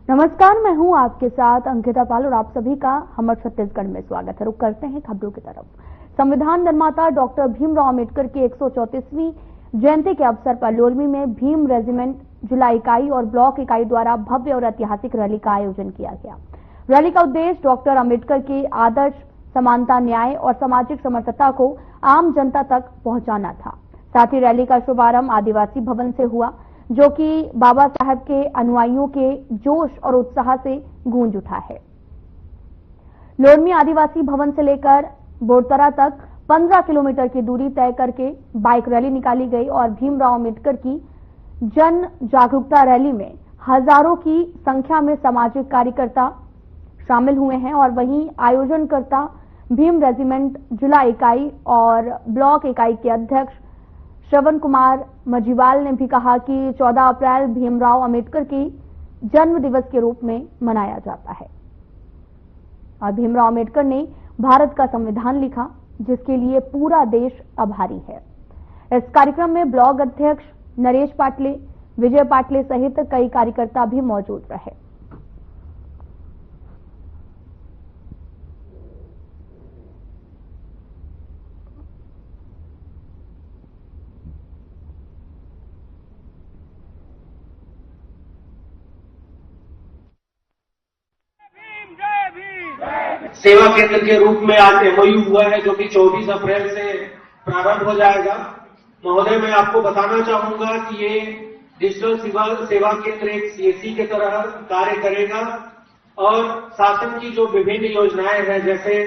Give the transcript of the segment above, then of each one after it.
नमस्कार, मैं हूं आपके साथ अंकिता पाल और आप सभी का हमर छत्तीसगढ़ में स्वागत है। रुक करते हैं खबरों की तरफ। संविधान निर्माता डॉक्टर भीमराव अंबेडकर की 134वीं जयंती के अवसर पर लोरमी में भीम रेजिमेंट जिला इकाई और ब्लॉक इकाई द्वारा भव्य और ऐतिहासिक रैली का आयोजन किया गया। रैली का उद्देश्य डॉक्टर अंबेडकर के आदर्श, समानता, न्याय और सामाजिक समरसता को आम जनता तक पहुंचाना था। साथ ही रैली का शुभारंभ आदिवासी भवन से हुआ, जो कि बाबा साहब के अनुयायियों के जोश और उत्साह से गूंज उठा है। लोरमी आदिवासी भवन से लेकर बोरतरा तक 15 किलोमीटर की दूरी तय करके बाइक रैली निकाली गई और भीमराव अंबेडकर की जन जागरूकता रैली में हजारों की संख्या में सामाजिक कार्यकर्ता शामिल हुए हैं। और वहीं आयोजनकर्ता भीम रेजिमेंट जिला इकाई और ब्लॉक इकाई के अध्यक्ष श्रवण कुमार मजीवाल ने भी कहा कि 14 अप्रैल भीमराव अंबेडकर की जन्म दिवस के रूप में मनाया जाता है और भीमराव अंबेडकर ने भारत का संविधान लिखा, जिसके लिए पूरा देश आभारी है। इस कार्यक्रम में ब्लॉक अध्यक्ष नरेश पाटले, विजय पाटले सहित कई कार्यकर्ता भी मौजूद रहे। सेवा केंद्र के रूप में आज एमओयू हुआ है, जो कि 24 अप्रैल से प्रारंभ हो जाएगा। महोदय, मैं आपको बताना चाहूंगा कि ये डिजिटल सेवा केंद्र एक सीएससी की तरह कार्य करेगा और शासन की जो विभिन्न योजनाएं हैं, जैसे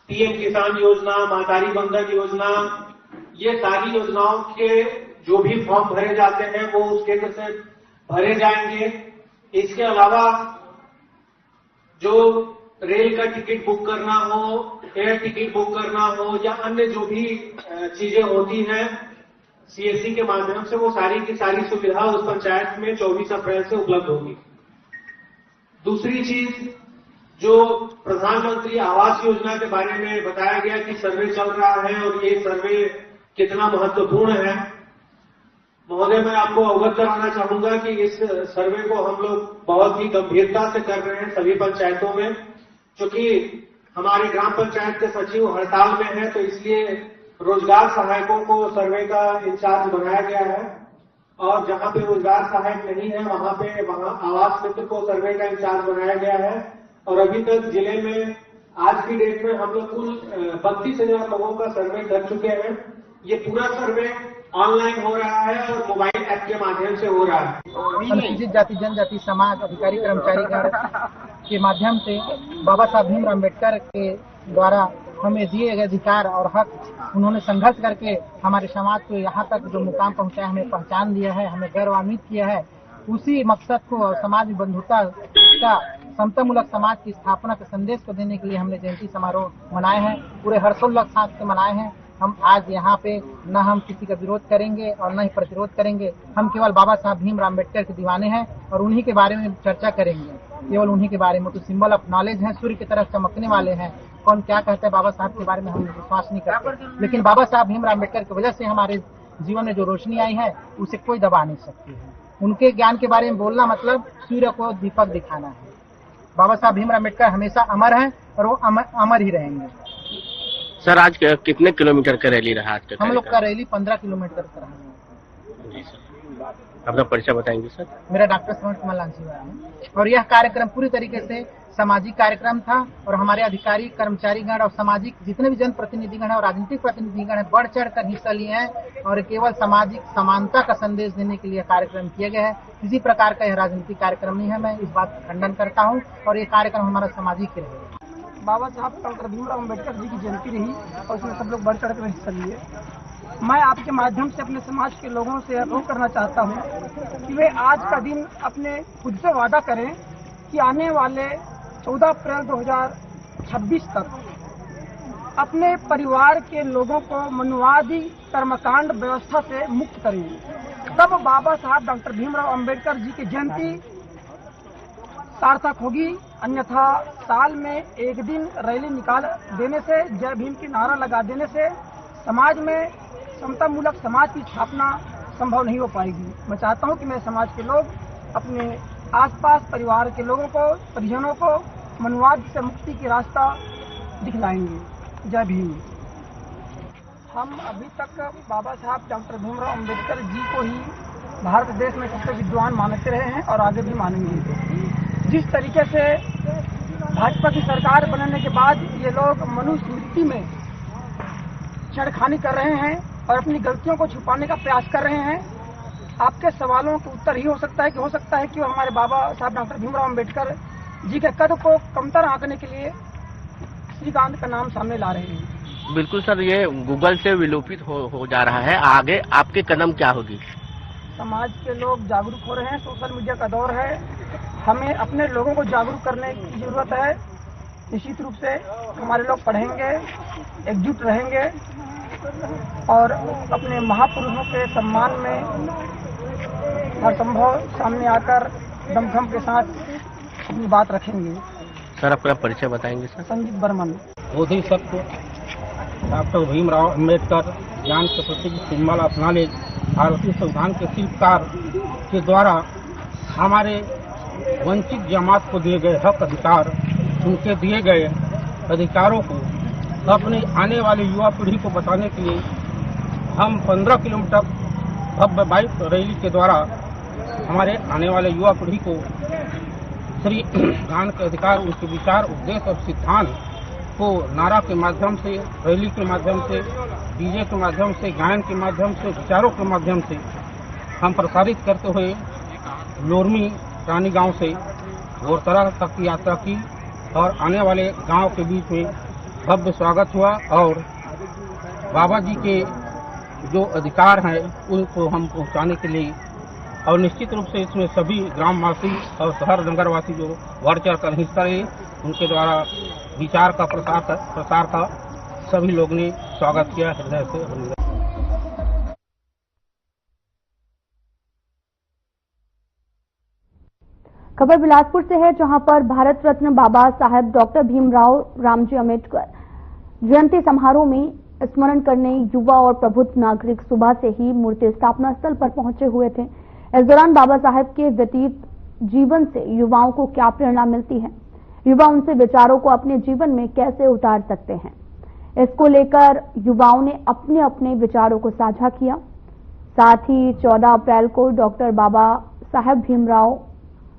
पीएम किसान योजना, मातारी बंधन योजना, ये सारी योजनाओं के जो भी फॉर्म भरे जाते हैं वो उस केंद्र से भरे जाएंगे। इसके अलावा जो रेल का टिकट बुक करना हो, एयर टिकट बुक करना हो या अन्य जो भी चीजें होती हैं सीएससी के माध्यम से, वो सारी की सारी सुविधा उस पंचायत में 24 अप्रैल से उपलब्ध होगी। दूसरी चीज, जो प्रधानमंत्री आवास योजना के बारे में बताया गया कि सर्वे चल रहा है और ये सर्वे कितना महत्वपूर्ण है, महोदय मैं आपको अवगत कराना चाहूंगा कि इस सर्वे को हम लोग बहुत ही गंभीरता से कर रहे हैं सभी पंचायतों में। क्योंकि हमारे ग्राम पंचायत के सचिव हड़ताल में है, तो इसलिए रोजगार सहायकों को सर्वे का इंचार्ज बनाया गया है और जहां पे रोजगार सहायक नहीं है वहां आवास मित्र को सर्वे का इंचार्ज बनाया गया है। और अभी तक जिले में आज की डेट में हम लोग कुल 32,000 लोगों का सर्वे कर चुके हैं। ये पूरा सर्वे ऑनलाइन हो रहा है और मोबाइल ऐप के माध्यम से हो रहा है। अनुसूचित जाति, जनजाति समाज, अधिकारी, कर्मचारी गण के माध्यम से बाबा साहब भीमराव अम्बेडकर के द्वारा हमें दिए गए अधिकार और हक, उन्होंने संघर्ष करके हमारे समाज को यहाँ तक जो मुकाम पहुँचाया, हमें पहचान दिया है, हमें गौरवान्वित किया है। उसी मकसद को समाज में बंधुता का, समतामूलक समाज की स्थापना के संदेश को देने के लिए हमने जयंती समारोह मनाए हैं। पूरे हर्षोल्लास के साथ मनाए हैं। हम आज यहाँ पे न हम किसी का विरोध करेंगे और न ही प्रतिरोध करेंगे। हम केवल बाबा साहब भीमराव अम्बेडकर के दीवाने हैं और उन्हीं के बारे में चर्चा करेंगे। केवल उन्हीं के बारे में, तो सिंबल ऑफ नॉलेज है, सूर्य की तरह चमकने वाले हैं। कौन क्या कहता है बाबा साहब के बारे में हम विश्वास नहीं करते, लेकिन बाबा साहब भीमराव अम्बेडकर की वजह से हमारे जीवन में जो रोशनी आई है उसे कोई दबा नहीं सकती है। उनके ज्ञान के बारे में बोलना मतलब सूर्य को दीपक दिखाना है। बाबा साहब भीमराव अम्बेडकर हमेशा अमर है और वो अमर ही रहेंगे। सर, आज कितने किलोमीटर का रैली रहा? आज का हम लोग का रैली 15 किलोमीटर का रहा। जी सर, अपना परिचय बताएंगे सर? मेरा डॉक्टर श्रवण कुमार लांसीवाल है और यह कार्यक्रम पूरी तरीके से सामाजिक कार्यक्रम था और हमारे अधिकारी, कर्मचारीगण और सामाजिक जितने भी जनप्रतिनिधिगण हैं और राजनीतिक प्रतिनिधिगण हैं बढ़ चढ़ कर हिस्सा लिए हैं और केवल सामाजिक समानता का संदेश देने के लिए कार्यक्रम किया गया है। किसी प्रकार का यह राजनीतिक कार्यक्रम नहीं है। मैं इस बात का खंडन करता हूँ और ये कार्यक्रम हमारा सामाजिक रहेगा। बाबा साहब डॉक्टर भीमराव अम्बेडकर जी की जयंती रही और उसमें सब लोग बढ़ चढ़ कर हिस्सा लिए। मैं आपके माध्यम से अपने समाज के लोगों से अनुरोध करना चाहता हूं कि वे आज का दिन अपने खुद से वादा करें कि आने वाले 14 अप्रैल 2026 तक अपने परिवार के लोगों को मनुवादी कर्मकांड व्यवस्था से मुक्त करेंगे। तब बाबा साहब डॉक्टर भीमराव अम्बेडकर जी की जयंती सार्थक होगी। अन्यथा साल में एक दिन रैली निकाल देने से, जय भीम की नारा लगा देने से समाज में समतामूलक समाज की स्थापना संभव नहीं हो पाएगी। मैं चाहता हूं कि मेरे समाज के लोग अपने आसपास परिवार के लोगों को, परिजनों को मनुवाद से मुक्ति की रास्ता दिखलाएंगे। जय भीम। हम अभी तक बाबा साहब डॉक्टर भीमराव अम्बेडकर जी को ही भारत देश में सबसे विद्वान मानते रहे हैं और आगे भी मानेंगे। जिस तरीके से भाजपा की सरकार बनने के बाद ये लोग मनुस्मृति में छेड़खानी कर रहे हैं और अपनी गलतियों को छुपाने का प्रयास कर रहे हैं, आपके सवालों का उत्तर ही हो सकता है कि वो हमारे बाबा साहब डॉक्टर भीमराव अम्बेडकर जी के कद को कमतर आंकने के लिए श्रीकांत का नाम सामने ला रहे हैं। बिल्कुल सर, ये गूगल से विलोपित हो जा रहा है। आगे आपके कदम क्या होगी? समाज के लोग जागरूक हो रहे हैं, सोशल मीडिया का दौर है, हमें अपने लोगों को जागरूक करने की जरूरत है। निश्चित रूप से हमारे लोग पढ़ेंगे, एकजुट रहेंगे और अपने महापुरुषों के सम्मान में हर संभव सामने आकर दमखम के साथ अपनी बात रखेंगे। सर अपना परिचय बताएंगे सर? संजीत बर्मन। बोधि सत्व डॉक्टर भीमराव अम्बेडकर ज्ञान के प्रति सिंबल ऑफ नॉलेज भारतीय संविधान के शिल्पकार के द्वारा हमारे वंचित जमात को दिए गए हक अधिकार, उनके दिए गए अधिकारों को अपने आने वाली युवा पीढ़ी को बताने के लिए हम 15 किलोमीटर भव्य बाइक रैली के द्वारा हमारे आने वाले युवा पीढ़ी को श्री ज्ञान के अधिकार, उनके विचार, उद्देश्य और सिद्धांत को नारा के माध्यम से, रैली के माध्यम से, डीजे के माध्यम से, गायन के माध्यम से, विचारों के माध्यम से हम प्रसारित करते हुए लोरमी रानी गांव से गोरतरा तक की यात्रा की और आने वाले गांव के बीच में भव्य स्वागत हुआ और बाबा जी के जो अधिकार हैं उनको हम पहुंचाने के लिए और निश्चित रूप से इसमें सभी ग्रामवासी और शहर नगरवासी जो बढ़ चढ़ कर हिस्सा लिए, उनके द्वारा विचार का प्रसार था। सभी लोग ने स्वागत किया, हृदय से अभिनंदन। खबर बिलासपुर से है, जहां पर भारत रत्न बाबा साहेब डॉक्टर भीमराव रामजी अम्बेडकर जयंती समारोह में स्मरण करने युवा और प्रबुद्ध नागरिक सुबह से ही मूर्ति स्थापना स्थल पर पहुंचे हुए थे। इस दौरान बाबा साहेब के व्यतीत जीवन से युवाओं को क्या प्रेरणा मिलती है, युवा उनसे विचारों को अपने जीवन में कैसे उतार सकते हैं, इसको लेकर युवाओं ने अपने अपने विचारों को साझा किया। साथ ही 14 अप्रैल को डॉक्टर बाबा साहेब भीमराव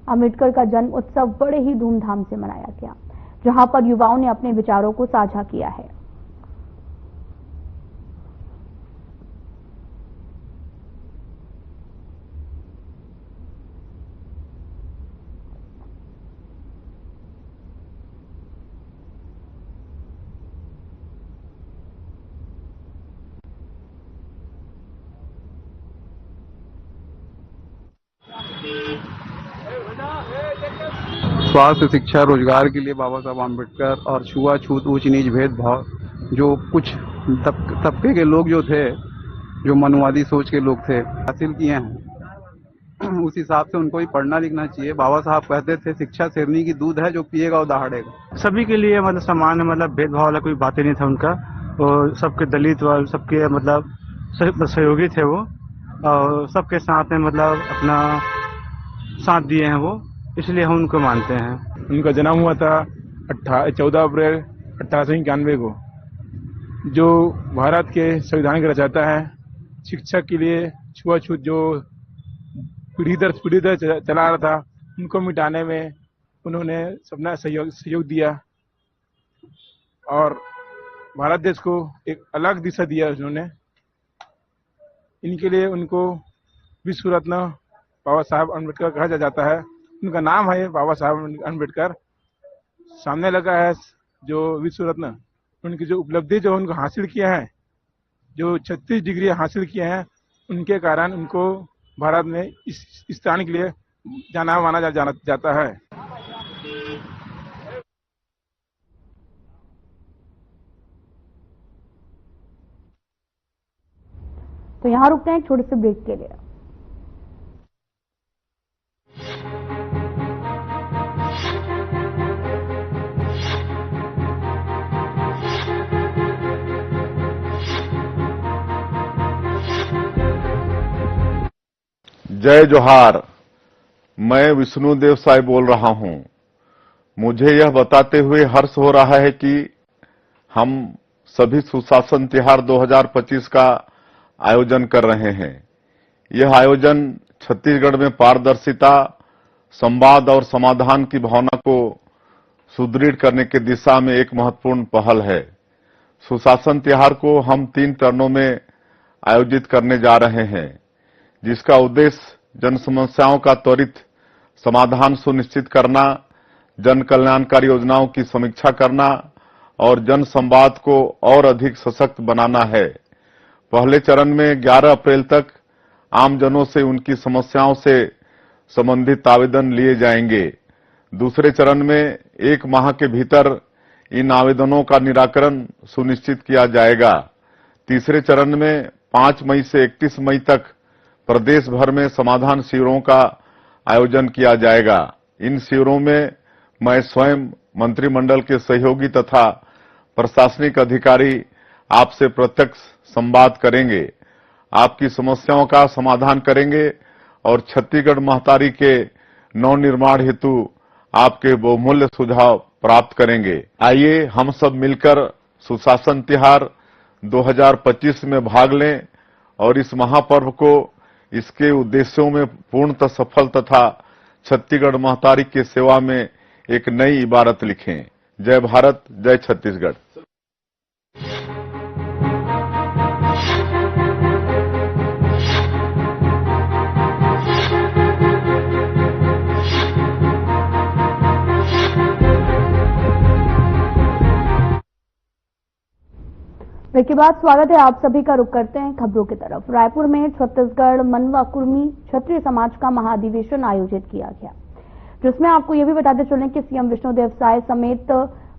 अम्बेडकर का जन्म उत्सव बड़े ही धूमधाम से मनाया गया, जहां पर युवाओं ने अपने विचारों को साझा किया है। स्वास्थ्य, शिक्षा, रोजगार के लिए बाबा साहब आम्बेडकर और छुआछूत, ऊंच नीच, भेदभाव जो कुछ तबके के लोग जो थे, जो मनुवादी सोच के लोग थे, हासिल किए हैं। उस हिसाब से उनको भी पढ़ना लिखना चाहिए। बाबा साहब कहते थे शिक्षा शेरनी की दूध है, जो पिएगा वो दहाड़ेगा। सभी के लिए मतलब समान है, मतलब भेदभाव वाला कोई बात ही नहीं था उनका। और सबके दलित व सबके मतलब सहयोगी थे वो, और सबके साथ में मतलब अपना साथ दिए हैं वो, इसलिए हम उनको मानते हैं। उनका जन्म हुआ था 14 अप्रैल 1891 को। जो भारत के संविधान का रचयिता है, शिक्षा के लिए छुआछूत जो पीढ़ी दर चला रहा था, उनको मिटाने में उन्होंने अपना सहयोग दिया और भारत देश को एक अलग दिशा दिया उन्होंने। इनके लिए उनको विश्व रत्न बाबा साहब अम्बेडकर कहा जाता है। उनका नाम है बाबा साहब अम्बेडकर। सामने लगा है जो विश्व रत्न, उनकी जो उपलब्धि जो उनको हासिल किया है, जो 36 डिग्री हासिल किए हैं, उनके कारण उनको भारत में इस स्थान के लिए जाना माना जाता है। तो यहाँ रुकते हैं एक छोटे से ब्रेक के लिए। जय जोहार। मैं विष्णुदेव साई बोल रहा हूं। मुझे यह बताते हुए हर्ष हो रहा है कि हम सभी सुशासन तिहार 2025 का आयोजन कर रहे हैं। यह आयोजन छत्तीसगढ़ में पारदर्शिता, संवाद और समाधान की भावना को सुदृढ़ करने की दिशा में एक महत्वपूर्ण पहल है। सुशासन तिहार को हम 3 चरणों में आयोजित करने जा रहे हैं, जिसका उद्देश्य जन समस्याओं का त्वरित समाधान सुनिश्चित करना, जन कल्याणकारी योजनाओं की समीक्षा करना और जन संवाद को और अधिक सशक्त बनाना है। पहले चरण में 11 अप्रैल तक आमजनों से उनकी समस्याओं से संबंधित आवेदन लिए जाएंगे। दूसरे चरण में 1 माह के भीतर इन आवेदनों का निराकरण सुनिश्चित किया जाएगा। तीसरे चरण में 5 मई से 31 मई तक प्रदेश भर में समाधान शिविरों का आयोजन किया जाएगा। इन शिविरों में मैं स्वयं, मंत्रिमंडल के सहयोगी तथा प्रशासनिक अधिकारी आपसे प्रत्यक्ष संवाद करेंगे, आपकी समस्याओं का समाधान करेंगे और छत्तीसगढ़ महतारी के नवनिर्माण हेतु आपके बहुमूल्य सुझाव प्राप्त करेंगे। आइए हम सब मिलकर सुशासन तिहार 2025 में भाग लें और इस महापर्व को इसके उद्देश्यों में पूर्णतः सफल तथा छत्तीसगढ़ महतारी की सेवा में एक नई इबारत लिखें। जय भारत, जय छत्तीसगढ़। ब्रेक के बाद स्वागत है आप सभी का। रुख करते हैं खबरों की तरफ। रायपुर में छत्तीसगढ़ मनवा कुर्मी क्षत्रिय समाज का महाधिवेशन आयोजित किया गया, जिसमें आपको यह भी बताते चलें कि सीएम विष्णुदेव साय समेत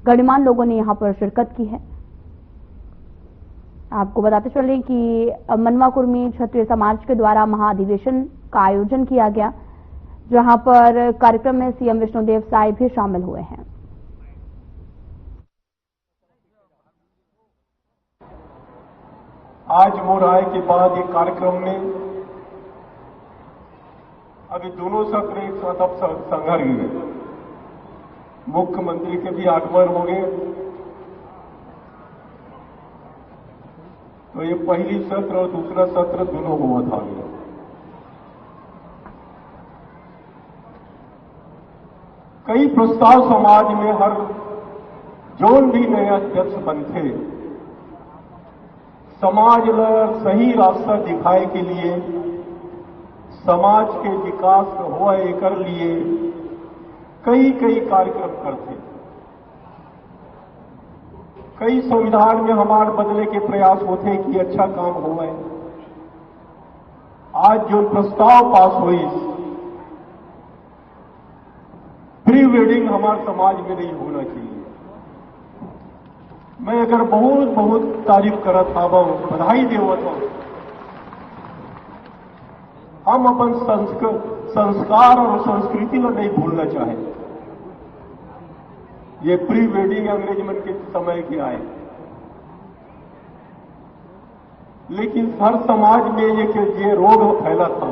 गणमान्य लोगों ने यहां पर शिरकत की है। आपको बताते चलें कि मनवा कुर्मी क्षत्रिय समाज के द्वारा महाधिवेशन का आयोजन किया गया, जहां पर कार्यक्रम में सीएम विष्णुदेव साय भी शामिल हुए हैं। आज मोर आए के बाद एक कार्यक्रम में अभी दोनों सत्र एक साथ अब संघर्ष हुए। मुख्यमंत्री के भी आगमन हो गए, तो ये पहली सत्र और दूसरा सत्र दोनों हुआ था। कई प्रस्ताव समाज में हर जोन भी नया अध्यक्ष बनते समाज ला सही रास्ता दिखाए के लिए, समाज के विकास हो एकर लिए कई कार्यक्रम करते। कई संविधान में हमारे बदले के प्रयास होते कि अच्छा काम होए। आज जो प्रस्ताव पास हुई, प्री वेडिंग हमारे समाज में नहीं होना चाहिए। मैं अगर बहुत तारीफ करत हूं, बधाई देवत हूं। हम अपन संस्कार और संस्कृति को नहीं भूलना चाहे। ये प्री वेडिंग एंगेजमेंट के समय के आए, लेकिन हर समाज में ये रोग फैला था।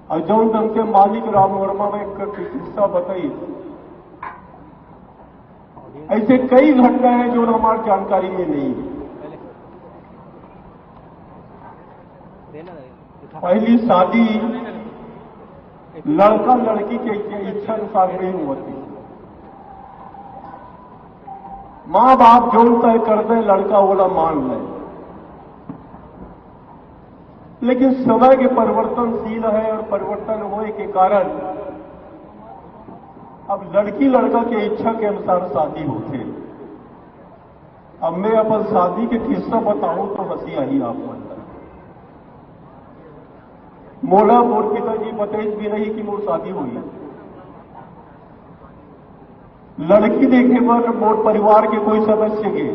और जौन ढंग के मालिक राम वर्मा में एक किस्सा बताई, ऐसे कई घटना है जो हमारी जानकारी में नहीं है। पहली शादी लड़का लड़की के इच्छा अनुसार नहीं होती। मां बाप जो तय कर दे लड़का वाला मान ले, लेकिन समय के परिवर्तनशील है और परिवर्तन होने के कारण अब लड़की लड़का के इच्छा के अनुसार शादी होते। अब मैं अपन शादी के किस्सा बताऊं तो हंसी आई आपको। मोला मोर पिताजी बताइए भी नहीं कि मोर शादी हुई। लड़की देखे पर मोर परिवार के कोई सदस्य के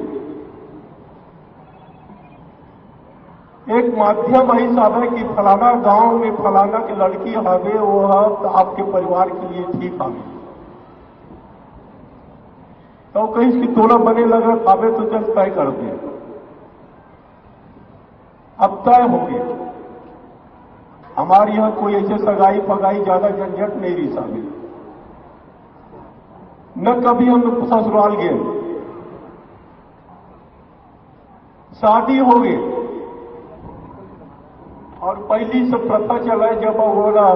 एक माध्यम ऐसा है कि फलाना गांव में फलाना की लड़की हवे, वो आपके परिवार के लिए ठीक हवे। तो कहीं इसकी तोला बने लगा खावे तो चल तय कर दे। अब तय हो गए। हमारे यहां कोई ऐसे सगाई फगाई ज्यादा झंझट नहीं रही शामिल, न कभी हम ससुराल गए, शादी हो गई और पहली से प्रथा चला है जब होगा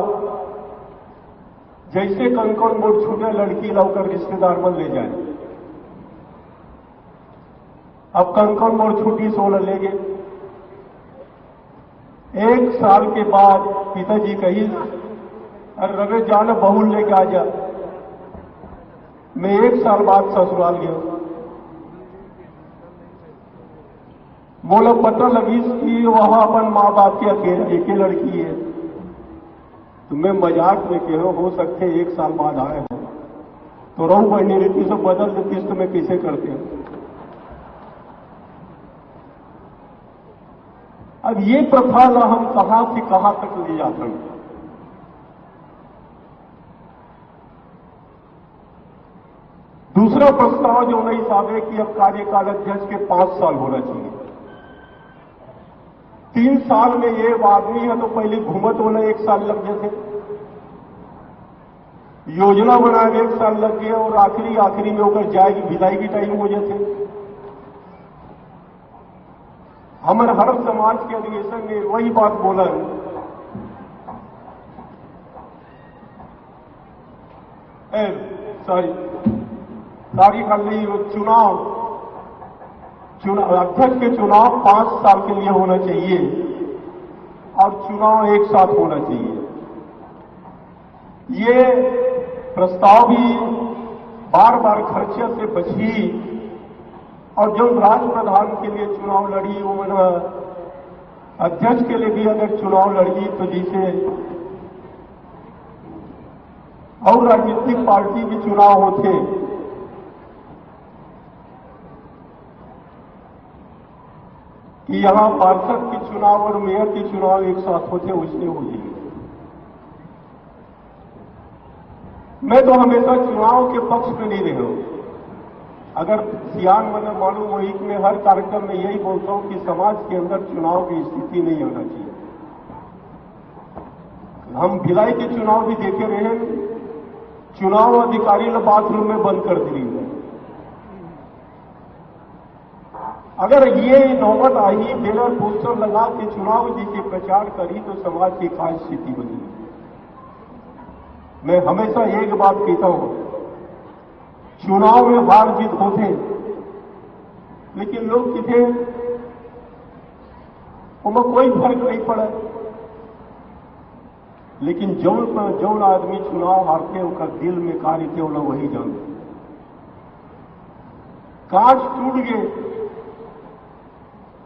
जैसे कंकड़ मोड़ छूटे लड़की लाकर रिश्तेदार मन ले जाए। अब कंकड़ मोड़ छूटी 16 ले गए। 1 साल के बाद पिताजी कही अरे रवे जाना बहुल लेके आ जा। मैं 1 साल बाद ससुराल गया, बोला पता लगी कि वहां अपन माँ बाप की अकेले एक ही लड़की है। तो मैं मजाक में कह रहा हो सकते 1 साल बाद आए हो तो रहू बहनी रीति से बदल देती तो मैं कैसे करते हैं। अब ये प्रथा ना हम कहां से कहां तक ले जाते हैं। दूसरा प्रस्ताव जो नहीं साहब है कि अब कार्यकाल अध्यक्ष के 5 साल होना चाहिए। 3 साल में ये आदमी है तो पहले घूमत होना 1 साल लग जाते, योजना बनाने 1 साल लग गया और आखिरी में होकर जाएगी विदाई की टाइम हो जाते। हमारे हर समाज के अधिवेशन ने वही बात बोला है, तारीख चुनाव अध्यक्ष के चुनाव 5 साल के लिए होना चाहिए और चुनाव एक साथ होना चाहिए। ये प्रस्ताव भी बार बार खर्चे से बची और जब राष्ट्र प्रधान के लिए चुनाव लड़ी वो अध्यक्ष के लिए भी अगर चुनाव लड़ी तो जैसे और राजनीतिक पार्टी के चुनाव होते कि यहां पार्षद के चुनाव और मेयर के चुनाव एक साथ होते उसने हो जाएगी। मैं तो हमेशा चुनाव के पक्ष में नहीं रहा हूं। अगर सियान मैंने मालूम वही में हर कार्यक्रम में यही बोलता हूं कि समाज के अंदर चुनाव की स्थिति नहीं होना चाहिए। हम भिलाई के चुनाव भी देखे रहे, चुनाव अधिकारी ने बाथरूम में बंद कर दी। अगर ये नौबत आई बैनर पोस्टर लगा के चुनाव जैसे प्रचार करी तो समाज की क्या स्थिति बनी। मैं हमेशा एक बात कहता हूं, चुनाव में हार जीत होते लेकिन लोग किथे उनमें कोई फर्क नहीं पड़ा। लेकिन जौन आदमी चुनाव हारते उसका दिल में कार्य थे वो वही जानते। कांच टूट गए,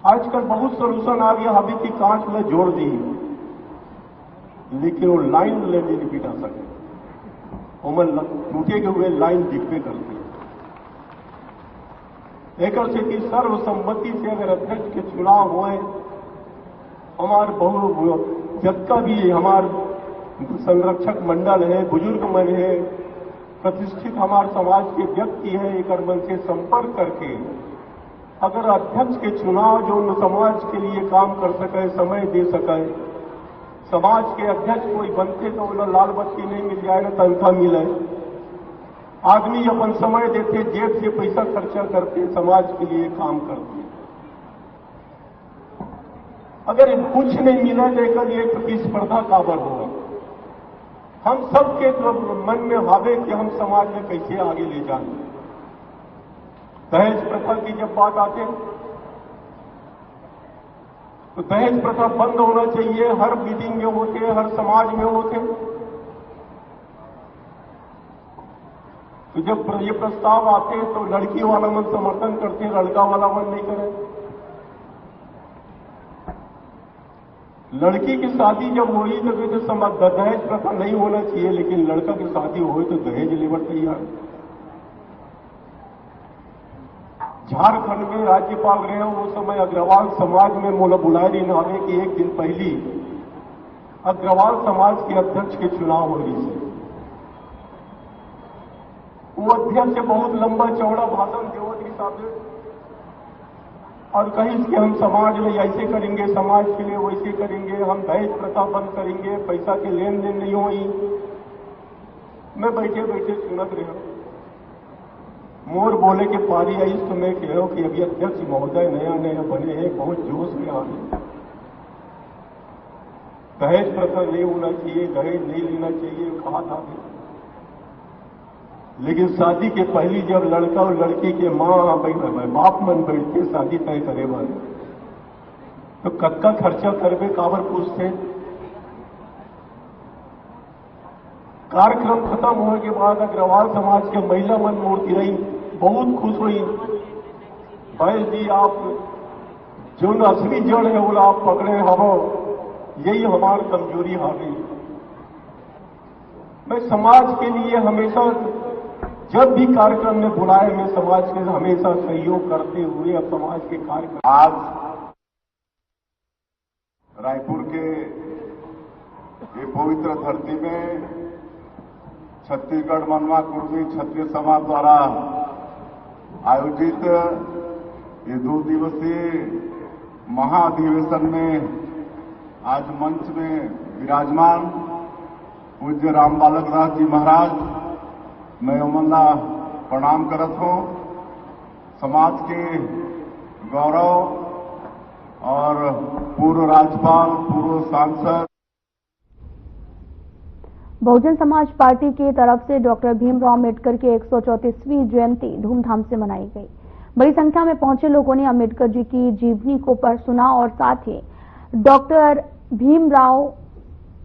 आजकल बहुत सोल्यूशन आ गया, अभी की कांच में जोड़ दी लेकिन वो लाइन लेने नहीं बिठा सके, उमन टूटे हुए लाइन दिखते करती है। एक से सर्वसम्मति से अगर अध्यक्ष के चुनाव हुए, हमारे बहु जितना भी हमारे संरक्षक मंडल है, बुजुर्ग मन है, प्रतिष्ठित हमारे समाज के व्यक्ति है, एक मन से संपर्क करके अगर अध्यक्ष के चुनाव जो समाज के लिए काम कर सके, समय दे सके, समाज के अध्यक्ष कोई बनते तो उन्हें लाल बत्ती नहीं मिल जाए ना तनख्वाह मिले, आदमी अपन समय देते, जेब से पैसा खर्चा करते, समाज के लिए काम करते। अगर कुछ नहीं मिला लेकर ये प्रतिस्पर्धा काबर होगा। हम सबके मन में भावे कि हम समाज में कैसे आगे ले जाएं। दहेज प्रथा की जब बात आते तो दहेज प्रथा बंद होना चाहिए, हर मीटिंग में होते, हर समाज में होते। तो जब ये प्रस्ताव आते तो लड़की वाला मन समर्थन करते, लड़का वाला मन नहीं करे। लड़की की शादी जब हुई तो दहेज प्रथा नहीं होना चाहिए, लेकिन लड़का की शादी हुई तो दहेज लेवर तैयार। झारखंड में राज्यपाल रहे वो समय अग्रवाल समाज में मोला बुलाए नहीं नावे कि एक दिन पहली अग्रवाल समाज के अध्यक्ष के चुनाव हो रही है। वो अध्यक्ष बहुत लंबा चौड़ा भाषण देवत हिसाब से और कहीं कि हम समाज में ऐसे करेंगे, समाज के लिए वैसे करेंगे, हम दहेज प्रथा बंद करेंगे, पैसा के लेन देन नहीं होई। मैं बैठे बैठे सुनत रहा, मोर बोले के पारी आई तो मैं कह रहा हूं कि अभी अध्यक्ष महोदय नया नया बने हैं, बहुत जोश में आ गए। दहेज प्रथा नहीं होना चाहिए, दहेज नहीं लेना चाहिए कहा था, लेकिन शादी के पहली जब लड़का और लड़की के मां बाप मन बैठ के शादी तय करे वाले तो कत्का खर्चा करबे काबर पूछते। कार्यक्रम खत्म होने के बाद अग्रवाल समाज के महिला मन मूर्ति रही, बहुत खुश हुई। भाई जी आप जो असली जड़ है वो आप पकड़े हवो, यही हमारी कमजोरी आ गई। मैं समाज के लिए हमेशा जब भी कार्यक्रम में बुलाए, मैं समाज के हमेशा सहयोग करते हुए अब समाज के कार्यक्रम। आज रायपुर के ये पवित्र धरती में छत्तीसगढ़ मनवा कुर्मी क्षत्रिय समाज द्वारा आयोजित ये 2 दिवसीय महाधिवेशन में आज मंच में विराजमान पूज्य राम बालक दास जी महाराज, मैं उमंदा प्रणाम करत हूं। समाज के गौरव और पूर्व राज्यपाल, पूर्व सांसद। बहुजन समाज पार्टी की तरफ से डॉक्टर भीमराव अम्बेडकर की 134वीं जयंती धूमधाम से मनाई गई। बड़ी संख्या में पहुंचे लोगों ने अम्बेडकर जी की जीवनी को पढ़ सुना और साथ ही डॉक्टर भीमराव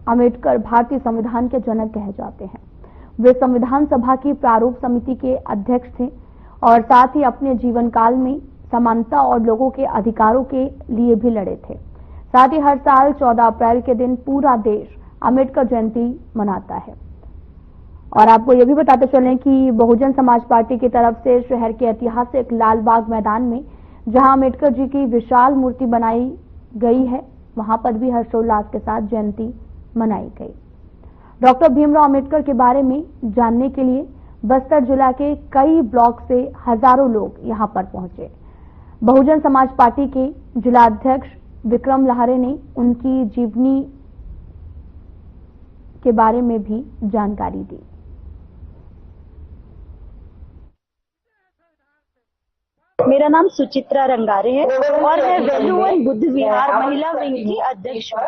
अम्बेडकर भारतीय संविधान के जनक कहे जाते हैं। वे संविधान सभा की प्रारूप समिति के अध्यक्ष थे और साथ ही अपने जीवन काल में समानता और लोगों के अधिकारों के लिए भी लड़े थे। साथ ही हर साल 14 अप्रैल के दिन पूरा देश अम्बेडकर जयंती मनाता है। और आपको यह भी बताते चलें कि बहुजन समाज पार्टी की तरफ से शहर के ऐतिहासिक लालबाग मैदान में जहां अम्बेडकर जी की विशाल मूर्ति बनाई गई है, वहां पर भी हर्षोल्लास के साथ जयंती मनाई गई। डॉक्टर भीमराव अम्बेडकर के बारे में जानने के लिए बस्तर जिला के कई ब्लॉक से हजारों लोग यहां पर पहुंचे। बहुजन समाज पार्टी के जिलाध्यक्ष विक्रम लहारे ने उनकी जीवनी के बारे में भी जानकारी दी। मेरा नाम सुचित्रा रंगारे है और मैं वेलुवन बुद्ध विहार महिला विंग की अध्यक्ष हूँ।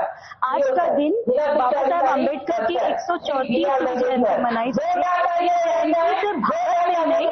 आज का दिन बाबा साहब अम्बेडकर की 134वीं जयंती मनाई जाती है। सिर्फ भारत में नहीं,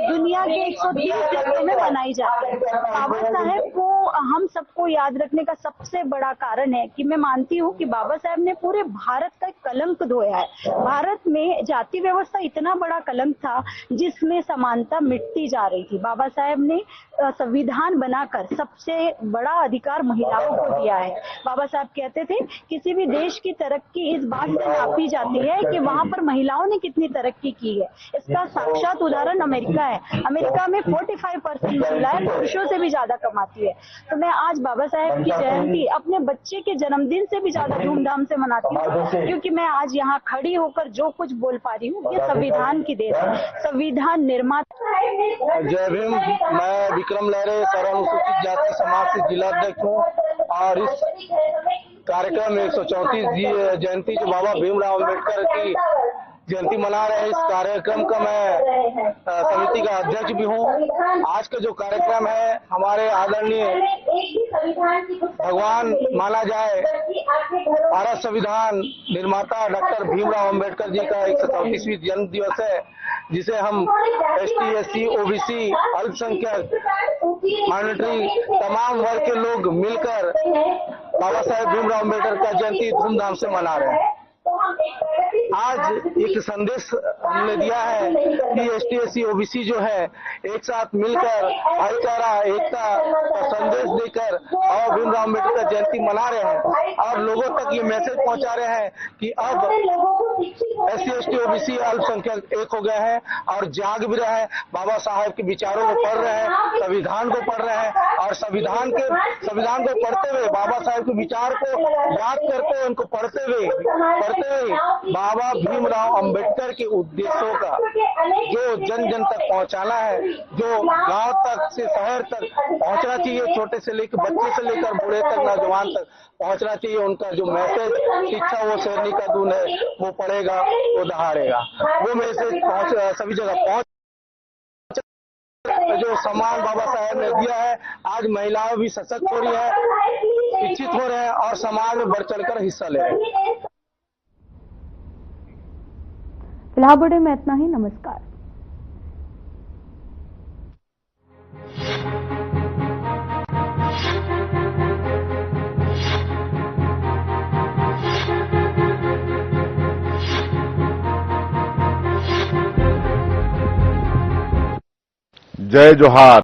दुनिया के 130 देशों में मनाई जाती है। बाबा साहब को हम सबको याद रखने का सबसे बड़ा कारण है कि मैं मानती हूँ कि बाबा साहब ने पूरे भारत का कलंक धोया है। भारत में जाति व्यवस्था इतना बड़ा कलंक था जिसमें समानता मिटती जा रही थी। बाबा साहब ने संविधान बनाकर सबसे बड़ा अधिकार महिलाओं को दिया है। बाबा साहब कहते थे किसी भी देश की तरक्की इस बात से नापी जाती है कि वहां पर महिलाओं ने कितनी तरक्की की है। इसका साक्षात उदाहरण अमेरिका है। अमेरिका में 45% महिलाएं पुरुषों से भी ज्यादा कमाती है। तो मैं आज बाबा साहब की जयंती अपने बच्चे के जन्मदिन से भी ज्यादा धूमधाम से मनाती हूँ, क्योंकि मैं आज यहाँ खड़ी होकर जो कुछ बोल पा रही हूँ ये संविधान की देन है। संविधान निर्माता। जय भीम। मैं विक्रम लहरे अनुसूचित जाति समाज से जिलाध्यक्ष हूँ और इस कार्यक्रम में 134वीं जयंती जो बाबा भीमराव अम्बेडकर की जयंती मना रहे हैं, इस कार्यक्रम का मैं समिति का अध्यक्ष भी हूँ। आज का जो कार्यक्रम है हमारे आदरणीय भगवान माना जाए भारत संविधान निर्माता डॉक्टर भीमराव अम्बेडकर जी का 134वीं जन्म दिवस है, जिसे हम ST SC OBC अल्पसंख्यक माइनॉरिटी तमाम वर्ग के लोग मिलकर बाबा साहेब भीमराव अम्बेडकर का जयंती धूमधाम से मना रहे हैं। आज एक संदेश हमने दिया है कि ST SC OBC जो है एक साथ मिलकर भाईचारा एकता का संदेश देकर और भीमराव अम्बेडकर जयंती मना रहे हैं और लोगों तक ये मैसेज पहुंचा रहे हैं कि अब SC ST OBC अल्पसंख्यक एक हो गए हैं और जाग भी रहे हैं, बाबा साहब के विचारों को पढ़ रहे हैं, संविधान को पढ़ रहे हैं और संविधान को पढ़ते हुए बाबा साहब के विचार को याद करते हुए उनको पढ़ते हुए बाबा भीमराव अंबेडकर के उद्देश्यों का जो जन जन तक पहुंचाना है, जो गांव तक से शहर तक पहुंचना चाहिए, छोटे से लेकर बच्चे से लेकर बूढ़े तक नौजवान तक पहुंचना चाहिए, उनका जो मैसेज शिक्षा वो शेरनी का दून है, वो पढ़ेगा वो दहाड़ेगा, वो मैसेज सभी जगह पहुंच जो सम्मान बाबा साहब ने दिया है। आज महिलाएं भी सशक्त हो रही है, शिक्षित हो रहे हैं और समाज में बढ़ चढ़कर हिस्सा ले रहे हैं। फिलहाल बुलेटिन में इतना ही। नमस्कार। जय जोहार।